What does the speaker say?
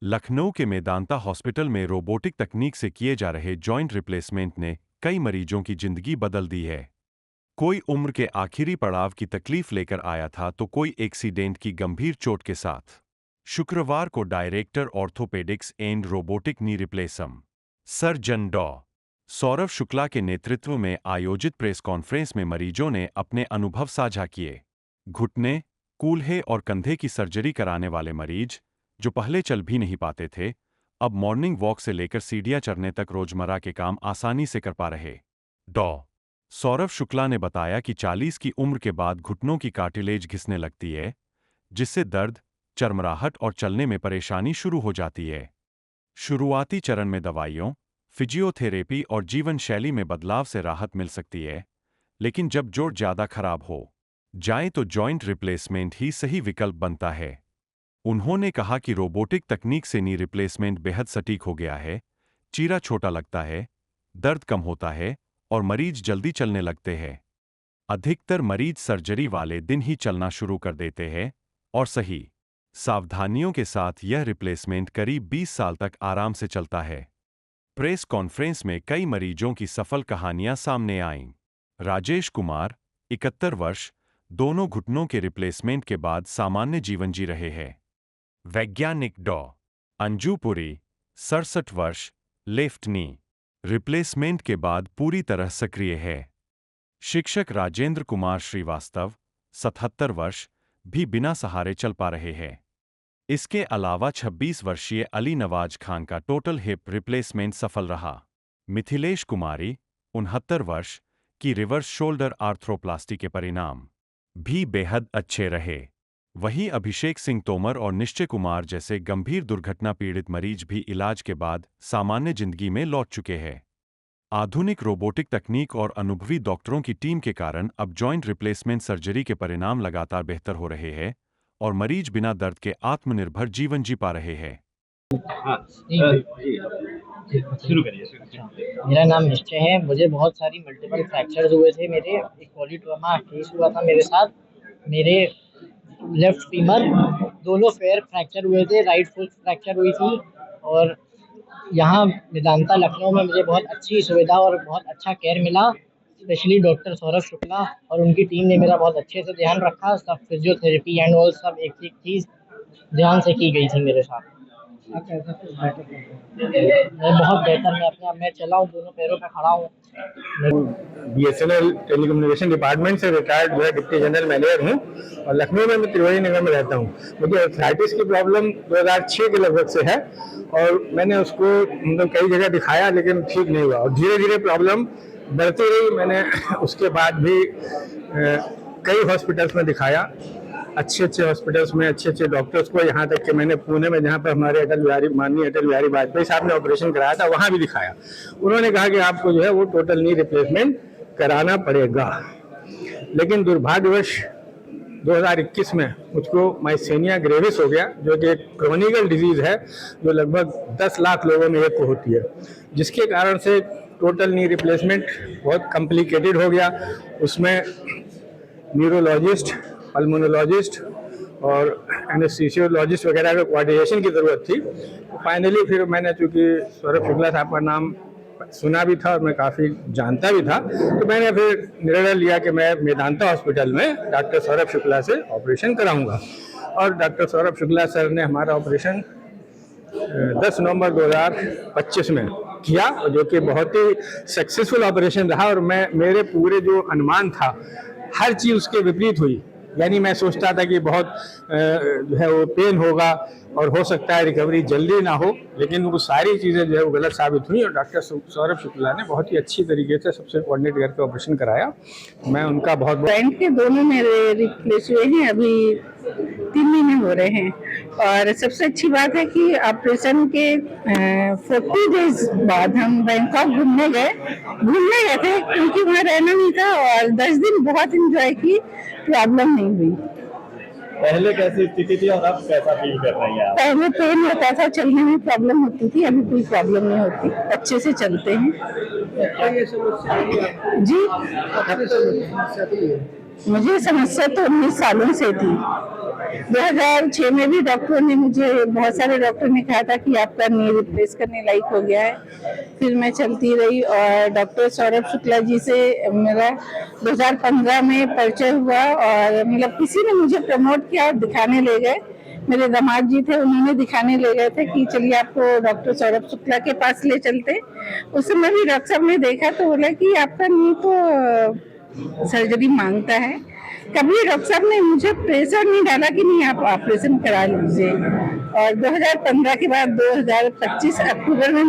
लखनऊ के मेदांता हॉस्पिटल में रोबोटिक तकनीक से किए जा रहे जॉइंट रिप्लेसमेंट ने कई मरीजों की जिंदगी बदल दी है। कोई उम्र के आखिरी पड़ाव की तकलीफ लेकर आया था तो कोई एक्सीडेंट की गंभीर चोट के साथ। शुक्रवार को director orthopaedics and robotic knee replacement surgeon डॉ. सौरभ शुक्ला के नेतृत्व में आयोजित प्रेस कॉन्फ्रेंस में मरीजों ने अपने अनुभव साझा किए। घुटने, कूल्हे और कंधे की सर्जरी कराने वाले मरीज, जो पहले चल भी नहीं पाते थे, अब मॉर्निंग वॉक से लेकर सीढ़ियां चढ़ने तक रोजमर्रा के काम आसानी से कर पा रहे। डॉ. सौरभ शुक्ला ने बताया कि 40 की उम्र के बाद घुटनों की कार्टिलेज घिसने लगती है, जिससे दर्द, चरमराहट और चलने में परेशानी शुरू हो जाती है। शुरुआती चरण में दवाइयों, फिजियोथेरेपी और जीवन शैली में बदलाव से राहत मिल सकती है, लेकिन जब जोड़ ज्यादा खराब हो जाए तो जॉइंट रिप्लेसमेंट ही सही विकल्प बनता है। उन्होंने कहा कि रोबोटिक तकनीक से नी रिप्लेसमेंट बेहद सटीक हो गया है, चीरा छोटा लगता है, दर्द कम होता है और मरीज जल्दी चलने लगते हैं। अधिकतर मरीज सर्जरी वाले दिन ही चलना शुरू कर देते हैं और सही सावधानियों के साथ यह रिप्लेसमेंट करीब 20 साल तक आराम से चलता है। प्रेस कॉन्फ्रेंस में कई मरीजों की सफल कहानियां सामने आईं। राजेश कुमार, 71 वर्ष, दोनों घुटनों के रिप्लेसमेंट के बाद सामान्य जीवन जी रहे हैं। वैज्ञानिक डॉ. अंजू पुरी, 67 वर्ष, लेफ्ट नी रिप्लेसमेंट के बाद पूरी तरह सक्रिय है। शिक्षक राजेंद्र कुमार श्रीवास्तव, 77 वर्ष, भी बिना सहारे चल पा रहे हैं। इसके अलावा 26 वर्षीय अली नवाज खान का टोटल हिप रिप्लेसमेंट सफल रहा। मिथिलेश कुमारी, 69 वर्ष, की रिवर्स शोल्डर आर्थ्रोप्लास्टी के परिणाम भी बेहद अच्छे रहे। वहीं अभिषेक सिंह तोमर और निश्चय कुमार जैसे गंभीर दुर्घटना पीड़ित मरीज भी इलाज के बाद सामान्य जिंदगी में लौट चुके हैं। आधुनिक रोबोटिक तकनीक और अनुभवी डॉक्टरों की टीम के कारण अब जॉइंट रिप्लेसमेंट सर्जरी के परिणाम लगातार बेहतर हो रहे हैं और मरीज बिना दर्द के आत्मनिर्भर जीवन जी पा रहे हैं। हाँ, शुरू करिए। मेरा नाम निश्चय है। मुझे बहुत सारी मल्टीपल फ्रैक्चर्स हुए थे। मेरे एक पॉलीट्रॉमा केस हुआ था मेरे साथ। मेरे लेफ्ट फीमर दोनों पैर फ्रैक्चर हुए थे, राइट फुट फ्रैक्चर हुई थी। और यहाँ मेदांता लखनऊ में मुझे बहुत अच्छी सुविधा और बहुत अच्छा केयर मिला। स्पेशली डॉक्टर सौरभ शुक्ला और उनकी टीम ने मेरा बहुत अच्छे से ध्यान रखा। सब फिजियोथेरेपी एंड ऑल सब एक एक चीज़ ध्यान से की गई थी मेरे साथ। मैं बहुत बेहतर, मैं अपने आप में चला हूँ, दोनों पैरों पे खड़ा हूँ। BSNL टेलीकम्युनिकेशन डिपार्टमेंट से रिटायर्ड जो है डिप्टी जनरल मैनेजर हूँ और लखनऊ में मैं त्रिवेणी नगर में रहता हूँ। मुझे आर्थराइटिस की प्रॉब्लम 2006 के लगभग से है और मैंने उसको मतलब कई जगह दिखाया लेकिन ठीक नहीं हुआ और धीरे धीरे प्रॉब्लम बढ़ती रही। मैंने उसके बाद भी कई हॉस्पिटल्स में दिखाया, अच्छे अच्छे हॉस्पिटल्स में अच्छे अच्छे डॉक्टर्स को, यहाँ तक कि मैंने पुणे में जहाँ पर हमारे माननीय अटल बिहारी वाजपेयी साहब ने ऑपरेशन कराया था वहाँ भी दिखाया। उन्होंने कहा कि आपको जो है वो टोटल नी रिप्लेसमेंट कराना पड़ेगा। लेकिन दुर्भाग्यवश 2021 में मुझको माइसेनिया ग्रेविस हो गया, जो कि एक क्रोनिकल डिजीज है जो लगभग 10 लाख लोगों में एक को होती है, जिसके कारण से टोटल नी रिप्लेसमेंट बहुत कॉम्प्लिकेटेड हो गया। उसमें न्यूरोलॉजिस्ट, पल्मोनोलॉजिस्ट और एनेस्थीसियोलॉजिस्ट वगैरह का कोऑर्डिनेशन की ज़रूरत थी। तो फाइनली फिर मैंने, चूँकि सौरभ शुक्ला साहब का नाम सुना भी था और मैं काफ़ी जानता भी था, तो मैंने फिर निर्णय लिया कि मैं मेदांता हॉस्पिटल में डॉक्टर सौरभ शुक्ला से ऑपरेशन कराऊंगा। और डॉक्टर सौरभ शुक्ला सर ने हमारा ऑपरेशन 10 नवंबर 2025 में किया, जो कि बहुत ही सक्सेसफुल ऑपरेशन रहा। और मेरे पूरे जो अनुमान था हर चीज़ उसके विपरीत हुई। यानी मैं सोचता था कि बहुत जो है वो पेन होगा और हो सकता है रिकवरी जल्दी ना हो, लेकिन वो सारी चीज़ें जो है वो गलत साबित हुई और डॉक्टर सौरभ शुक्ला ने बहुत ही अच्छी तरीके से सबसे कोऑर्डिनेट करके ऑपरेशन कराया। मैं उनका बहुत जॉइंट के दोनों मेरे रिप्लेस हुए हैं, अभी 3 महीने हो रहे हैं। और सबसे अच्छी बात है कि ऑपरेशन के 40 डेज बाद हम बैंकॉक घूमने गए थे, क्योंकि वहाँ रहना नहीं था और 10 दिन बहुत एंजॉय की, प्रॉब्लम नहीं हुई। पहले कैसी स्थिति थी और अब कैसा फील कर रही हैं आप? पहले पेन होता था, चलने में प्रॉब्लम होती थी, अभी कोई प्रॉब्लम नहीं होती, अच्छे से चलते हैं। जी, मुझे समस्या तो 19 सालों से थी। 2006 में भी डॉक्टरों ने मुझे, बहुत सारे डॉक्टर ने कहा था कि आपका नी रिप्लेस करने लायक हो गया है। फिर मैं चलती रही और डॉक्टर सौरभ शुक्ला जी से मेरा 2015 में परिचय हुआ और मतलब किसी ने मुझे प्रमोट किया और दिखाने ले गए। मेरे दामाद जी थे, उन्होंने दिखाने ले गए थे कि चलिए आपको डॉक्टर सौरभ शुक्ला के पास ले चलते। उस समय भी डॉक्टर साहब ने देखा तो बोला कि आपका नी तो सर्जरी मांगता है। कभी डॉक्टर साहब ने मुझे प्रेशर नहीं डाला कि नहीं आप ऑपरेशन करा लीजिए। और 2015 के बाद 2025 अक्टूबर में